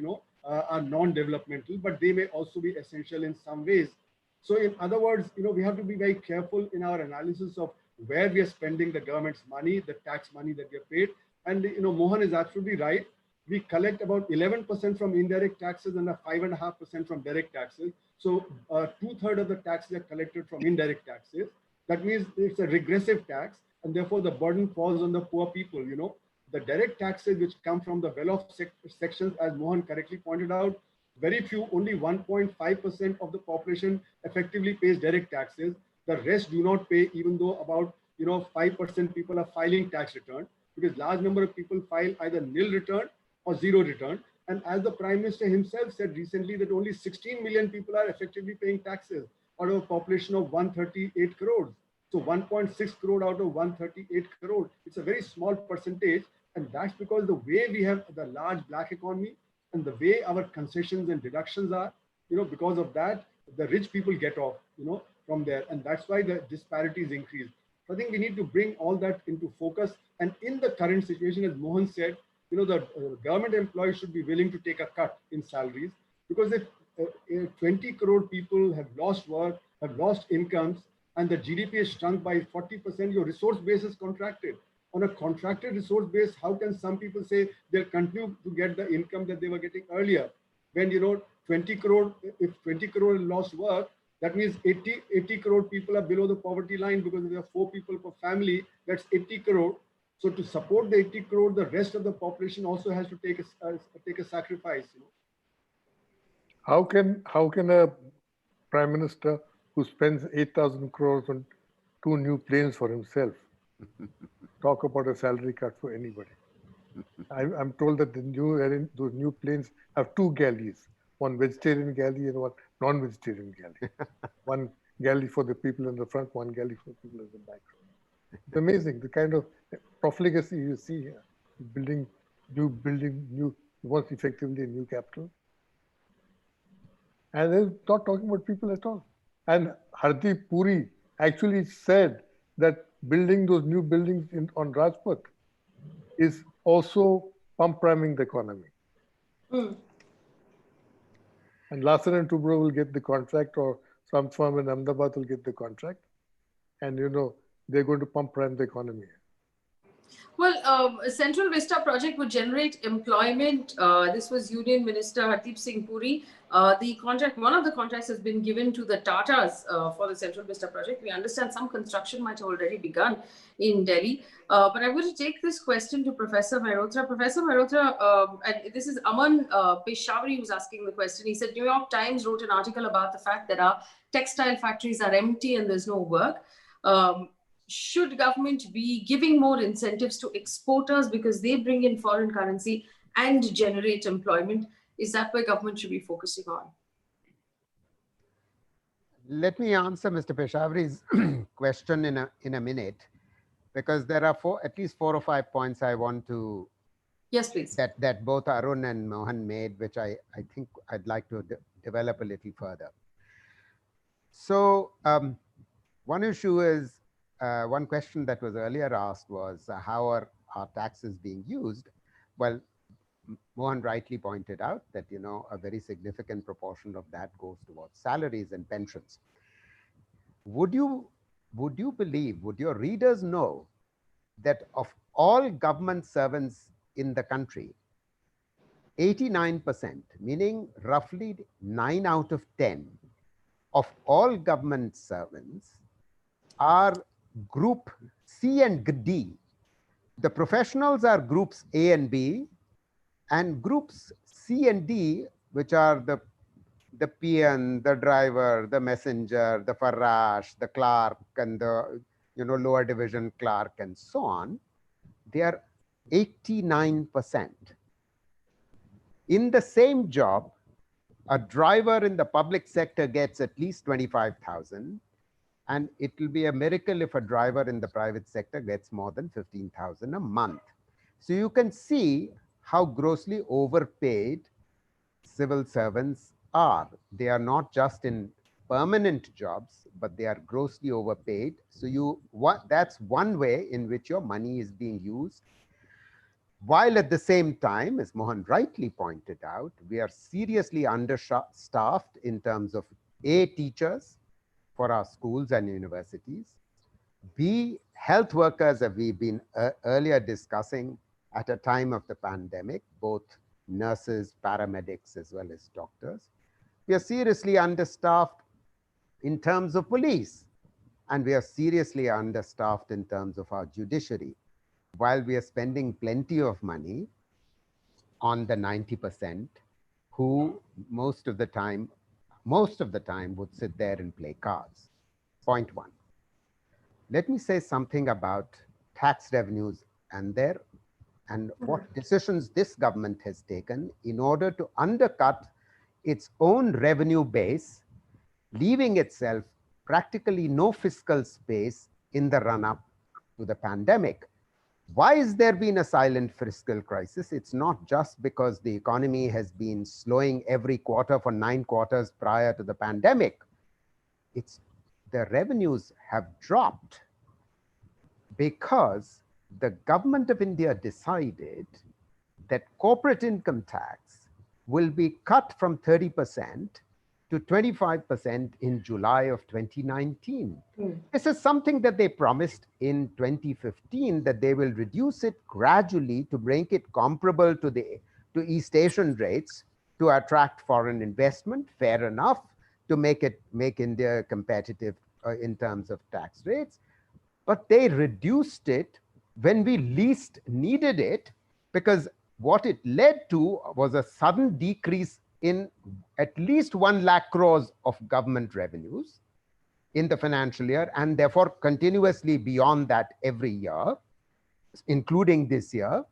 are non-developmental, but they may also be essential in some ways. So in other words, we have to be very careful in our analysis of where we are spending the government's money, the tax money that we have paid. And, Mohan is absolutely right. We collect about 11% from indirect taxes and 5.5% from direct taxes. So 2/3 of the taxes are collected from indirect taxes. That means it's a regressive tax, and therefore the burden falls on the poor people. The direct taxes which come from the well-off sections, as Mohan correctly pointed out, very few, only 1.5% of the population effectively pays direct taxes. The rest do not pay, even though about 5% people are filing tax return, because large number of people file either nil return or zero return. And as the Prime Minister himself said recently, that only 16 million people are effectively paying taxes out of a population of 138 crores. So 1.6 crore out of 138 crore, it's a very small percentage. And that's because the way we have the large black economy and the way our concessions and deductions are, because of that, the rich people get off, from there. And that's why the disparities increase. So I think we need to bring all that into focus. And in the current situation, as Mohan said, the government employees should be willing to take a cut in salaries, because if 20 crore people have lost work, have lost incomes, and the GDP is shrunk by 40%, your resource base is contracted. On a contracted resource base, how can some people say they'll continue to get the income that they were getting earlier? When, 20 crore, if 20 crore lost work, that means 80 crore people are below the poverty line, because there are 4 people per family, that's 80 crore. So to support the 80 crore, the rest of the population also has to take a sacrifice. How can a Prime Minister who spends 8,000 crores on 2 new planes for himself talk about a salary cut for anybody? I'm told that those new planes have 2 galleys, one vegetarian galley and one non-vegetarian galley. One galley for the people in the front, one galley for the people in the back. It's amazing the kind of profligacy you see here. Building new, wants effectively a new capital. And they're not talking about people at all. And Hardeep Puri actually said that building those new buildings on Rajpath is also pump priming the economy. Mm. And Larsen and Toubro will get the contract, or some firm in Ahmedabad will get the contract. And they're going to pump prime the economy. Well, Central Vista project would generate employment. This was Union Minister Hardeep Singh Puri. One of the contracts has been given to the Tatas for the Central Vista project. We understand some construction might have already begun in Delhi. But I'm going to take this question to Professor Mehrotra. Professor Mehrotra, and this is Aman Peshawari who's asking the question. He said, New York Times wrote an article about the fact that our textile factories are empty and there's no work. Should government be giving more incentives to exporters because they bring in foreign currency and generate employment? Is that where government should be focusing on? Let me answer Mr. Peshawari's question in a minute, because there are at least 4 or 5 points I want to Yes, please. That both Arun and Mohan made, which I think I'd like to develop a little further. So one issue is, one question that was earlier asked was, how are our taxes being used? Well, Mohan rightly pointed out that, a very significant proportion of that goes towards salaries and pensions. would you believe, would your readers know that of all government servants in the country, 89%, meaning roughly 9 out of 10 of all government servants are group C and D. The professionals are groups A and B, and groups C and D, which are the peon, the driver, the messenger, the farrash, the clerk, and the lower division clerk, and so on, they are 89%. In the same job, a driver in the public sector gets at least 25,000, and it will be a miracle if a driver in the private sector gets more than 15,000 a month. So you can see how grossly overpaid civil servants are. They are not just in permanent jobs, but they are grossly overpaid. So that's one way in which your money is being used. While at the same time, as Mohan rightly pointed out, we are seriously understaffed in terms of A, teachers for our schools and universities, B, health workers, as we've been earlier discussing at a time of the pandemic, both nurses, paramedics, as well as doctors. We are seriously understaffed in terms of police, and we are seriously understaffed in terms of our judiciary. While we are spending plenty of money on the 90% who most of the time would sit there and play cards. Point one. Let me say something about tax revenues and what decisions this government has taken in order to undercut its own revenue base, leaving itself practically no fiscal space in the run-up to the pandemic. Why has there been a silent fiscal crisis? It's not just because the economy has been slowing every quarter for 9 quarters prior to the pandemic. It's the revenues have dropped because the government of India decided that corporate income tax will be cut from 30% to 25% in July of 2019. This is something that they promised in 2015, that they will reduce it gradually to bring it comparable to East Asian rates to attract foreign investment, fair enough, to make India competitive in terms of tax rates. But they reduced it when we least needed it, because what it led to was a sudden decrease in at least 1 lakh crores of government revenues in the financial year, and therefore continuously beyond that every year, including this year.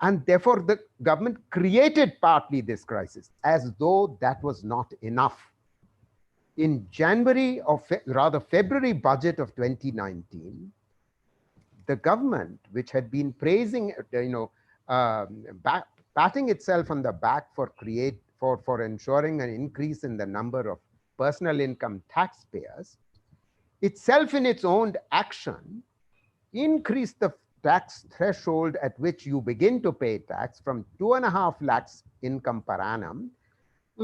And therefore the government created partly this crisis, as though that was not enough. In February budget of 2019, the government, which had been praising, patting itself on the back for ensuring an increase in the number of personal income taxpayers, itself in its own action increased the tax threshold at which you begin to pay tax from 2.5 lakhs income per annum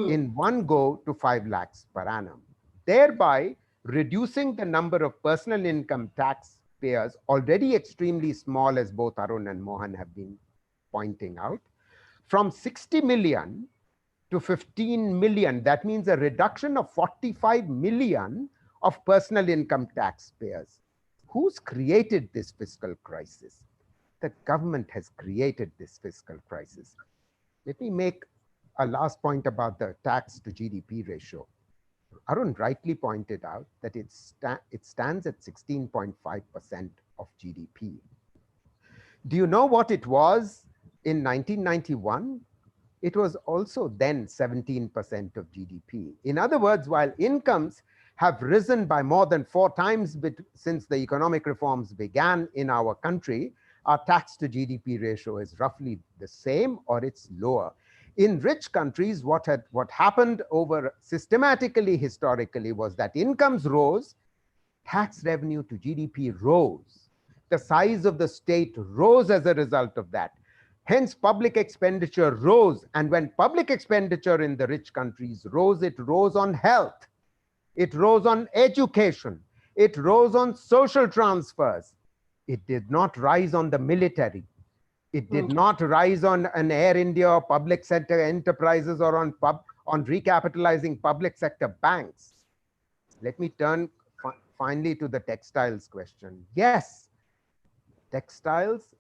in one go to 5 lakhs per annum, thereby reducing the number of personal income taxpayers, already extremely small, as both Arun and Mohan have been pointing out, from 60 million to 15 million. That means a reduction of 45 million of personal income taxpayers. Who's created this fiscal crisis? The government has created this fiscal crisis. Let me make a last point about the tax to GDP ratio. Arun rightly pointed out that it stands at 16.5% of GDP. Do you know what it was in 1991? It was also then 17% of GDP. In other words, while incomes have risen by more than 4 times since the economic reforms began in our country, our tax to GDP ratio is roughly the same, or it's lower. In rich countries, what happened over systematically, historically, was that incomes rose, tax revenue to GDP rose. The size of the state rose as a result of that. Hence, public expenditure rose. And when public expenditure in the rich countries rose, it rose on health. It rose on education. It rose on social transfers. It did not rise on the military. It did not rise on an Air India or public sector enterprises or on recapitalizing public sector banks. Let me turn finally to the textiles question. Yes, textiles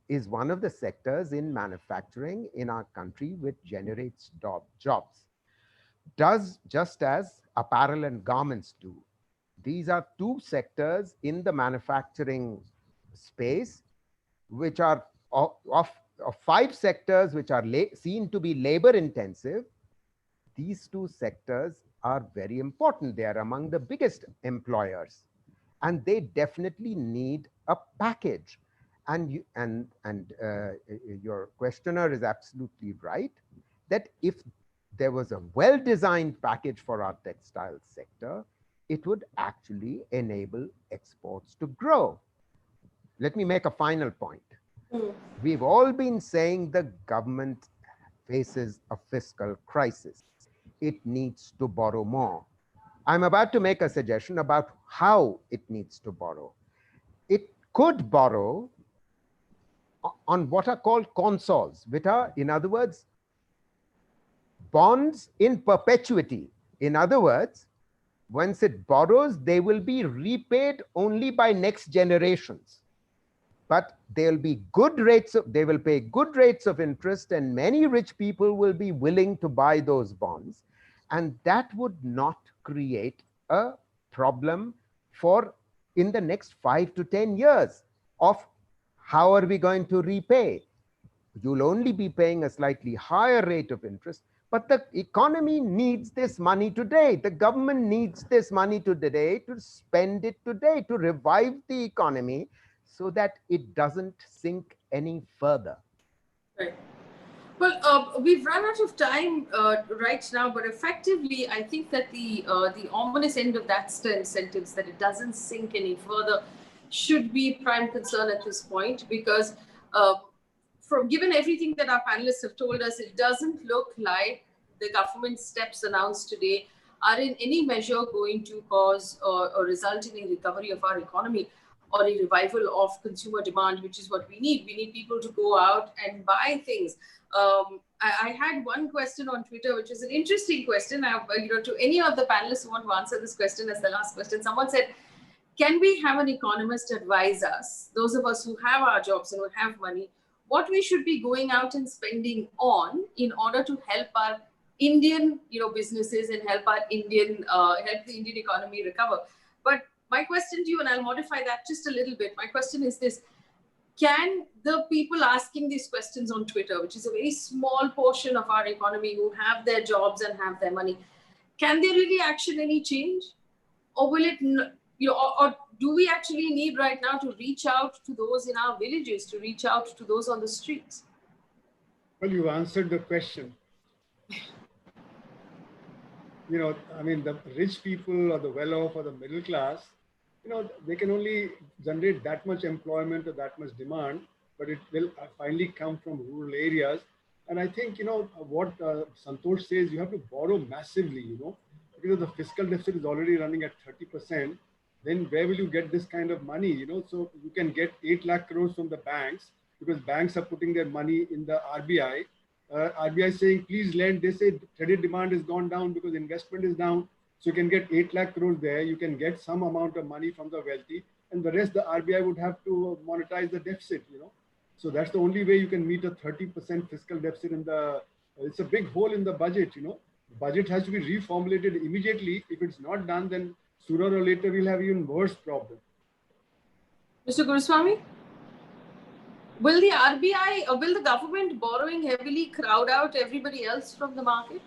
is one of the sectors in manufacturing in our country which generates jobs. Does just as apparel and garments do. These are two sectors in the manufacturing space which are of 5 sectors which are seen to be labor intensive. These two sectors are very important. They are among the biggest employers, and they definitely need a package. And your questioner is absolutely right that if there was a well-designed package for our textile sector, it would actually enable exports to grow. Let me make a final point. We've all been saying the government faces a fiscal crisis. It needs to borrow more. I'm about to make a suggestion about how it needs to borrow. It could borrow on what are called consols, which are, in other words, bonds in perpetuity. In other words, once it borrows, they will be repaid only by next generations. But they'll be good rates they will pay good rates of interest, and many rich people will be willing to buy those bonds. And that would not create a problem for in the next 5 to 10 years of how are we going to repay? You'll only be paying a slightly higher rate of interest, but the economy needs this money today. The government needs this money today to spend it today, to revive the economy so that it doesn't sink any further. Right. Well, we've run out of time right now, but effectively, I think that the ominous end of that sentence, that it doesn't sink any further, should be prime concern at this point, because from given everything that our panelists have told us, it doesn't look like the government steps announced today are in any measure going to cause or result in a recovery of our economy or a revival of consumer demand, which is what we need. We need people to go out and buy things. I had one question on Twitter, which is an interesting question. To any of the panelists who want to answer this question as the last question, someone said, can we have an economist advise us, those of us who have our jobs and who have money, what we should be going out and spending on in order to help our Indian businesses and help the Indian economy recover? But my question to you, and I'll modify that just a little bit. My question is this: can the people asking these questions on Twitter, which is a very small portion of our economy who have their jobs and have their money, can they really action any change? Or will it, or do we actually need right now to reach out to those in our villages, to reach out to those on the streets? Well, you answered the question. The rich people or the well-off or the middle class, they can only generate that much employment or that much demand, but it will finally come from rural areas. And I think, what Santosh says, you have to borrow massively, because the fiscal deficit is already running at 30%. Then where will you get this kind of money? So you can get 8 lakh crores from the banks, because banks are putting their money in the RBI. RBI is saying, please lend. They say credit demand has gone down because investment is down. So you can get 8 lakh crores there. You can get some amount of money from the wealthy, and the rest the RBI would have to monetize the deficit, So that's the only way you can meet a 30% fiscal deficit it's a big hole in the budget, The budget has to be reformulated immediately. If it's not done, then sooner or later we'll have even worse problem. Mr. Guruswamy? Will the RBI or will the government borrowing heavily crowd out everybody else from the market?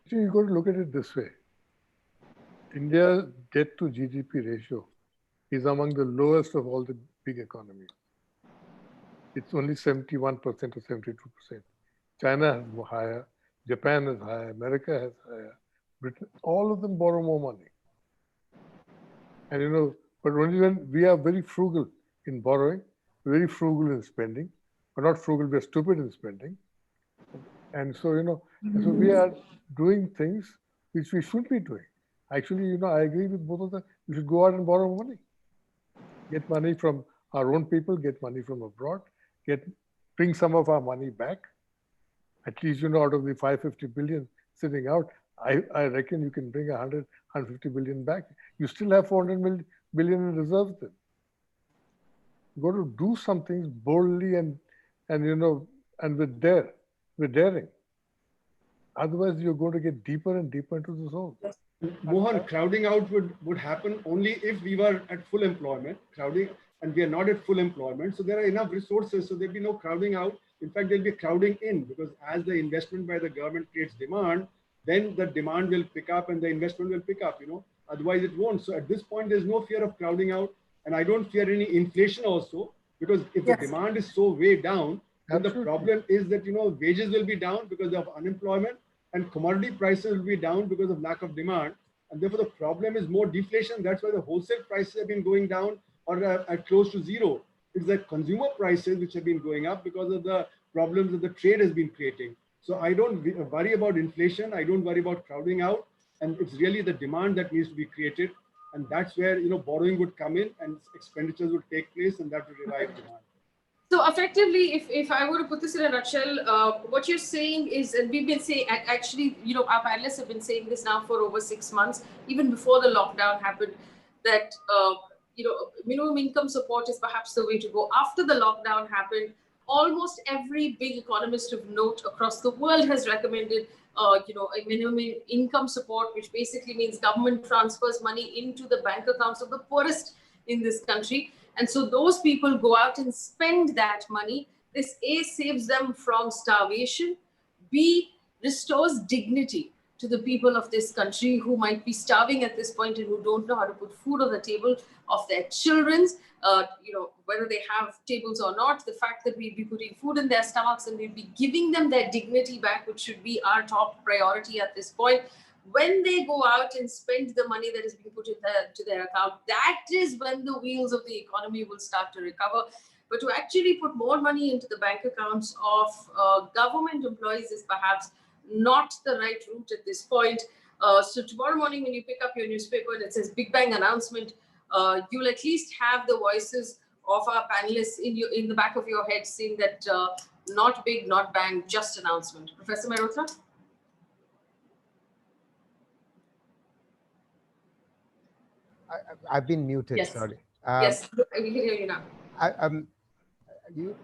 You've got to look at it this way. India's debt to GDP ratio is among the lowest of all the big economies. It's only 71% or 72%. China has higher, Japan is higher, America has higher, Britain, all of them borrow more money. And but only when we are very frugal in borrowing, very frugal in spending. We're not frugal, we're stupid in spending. And so, so we are doing things which we should be doing. Actually, I agree with both of them. We should go out and borrow money. Get money from our own people, get money from abroad, bring some of our money back. At least, out of the 550 billion sitting out, I reckon you can bring 150 billion back. You still have 400 billion in reserves then. You got to do some things boldly and with daring. Otherwise, you're going to get deeper and deeper into this hole. Mohan, crowding out would happen only if we were at full employment. And we are not at full employment. So there are enough resources. So there'll be no crowding out. In fact, there'll be crowding in, because as the investment by the government creates demand, then the demand will pick up and the investment will pick up, otherwise it won't. So at this point, there's no fear of crowding out. And I don't fear any inflation also, because if the demand is so way down, then the problem is that, wages will be down because of unemployment, and commodity prices will be down because of lack of demand. And therefore, the problem is more deflation. That's why the wholesale prices have been going down or are close to zero. It's the consumer prices which have been going up because of the problems that the trade has been creating. So I don't worry about inflation. I don't worry about crowding out. And it's really the demand that needs to be created. And that's where, borrowing would come in and expenditures would take place, and that would revive demand. So effectively, if I were to put this in a nutshell, what you're saying is, and we've been saying, actually, our panelists have been saying this now for over 6 months, even before the lockdown happened, that, minimum income support is perhaps the way to go. After the lockdown happened, almost every big economist of note across the world has recommended, a minimum income support, which basically means government transfers money into the bank accounts of the poorest in this country. And so those people go out and spend that money. This A, saves them from starvation. B, restores dignity to the people of this country who might be starving at this point and who don't know how to put food on the table of their children's, whether they have tables or not. The fact that we'd be putting food in their stomachs and we'd be giving them their dignity back, which should be our top priority at this point. When they go out and spend the money that is being put into their account, that is when the wheels of the economy will start to recover. But to actually put more money into the bank accounts of government employees is perhaps not the right route at this point. So tomorrow morning, when you pick up your newspaper and it says Big Bang announcement, you'll at least have the voices of our panelists in the back of your head saying that not big, not bang, just announcement. Professor Mehrotra? I've been muted, yes. Sorry. Yes, I can hear you now.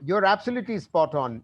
You're absolutely spot on.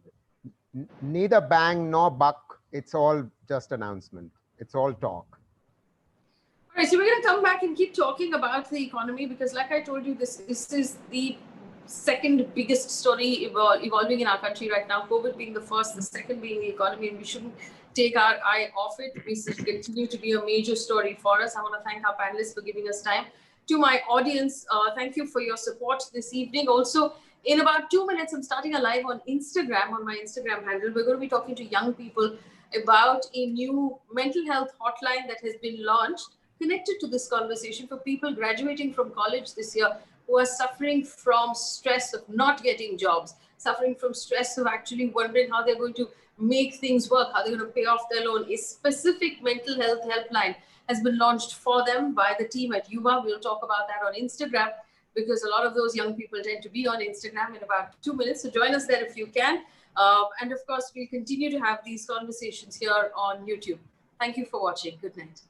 Neither bang nor buck. It's all just announcement. It's all talk. All right, so we're going to come back and keep talking about the economy, because like I told you, this is the second biggest story evolving in our country right now. COVID being the first, the second being the economy, and we shouldn't take our eye off it. This will continue to be a major story for us. I want to thank our panelists for giving us time. To my audience, thank you for your support this evening. Also, in about 2 minutes, I'm starting a live on Instagram, on my Instagram handle. We're going to be talking to young people about a new mental health hotline that has been launched, connected to this conversation, for people graduating from college this year who are suffering from stress of not getting jobs, suffering from stress of actually wondering how they're going to make things work, how they're going to pay off their loan. A specific mental health helpline has been launched for them by the team at Yuva. We'll talk about that on Instagram, because a lot of those young people tend to be on Instagram in about 2 minutes. So join us there if you can. And of course, we'll continue to have these conversations here on YouTube. Thank you for watching. Good night.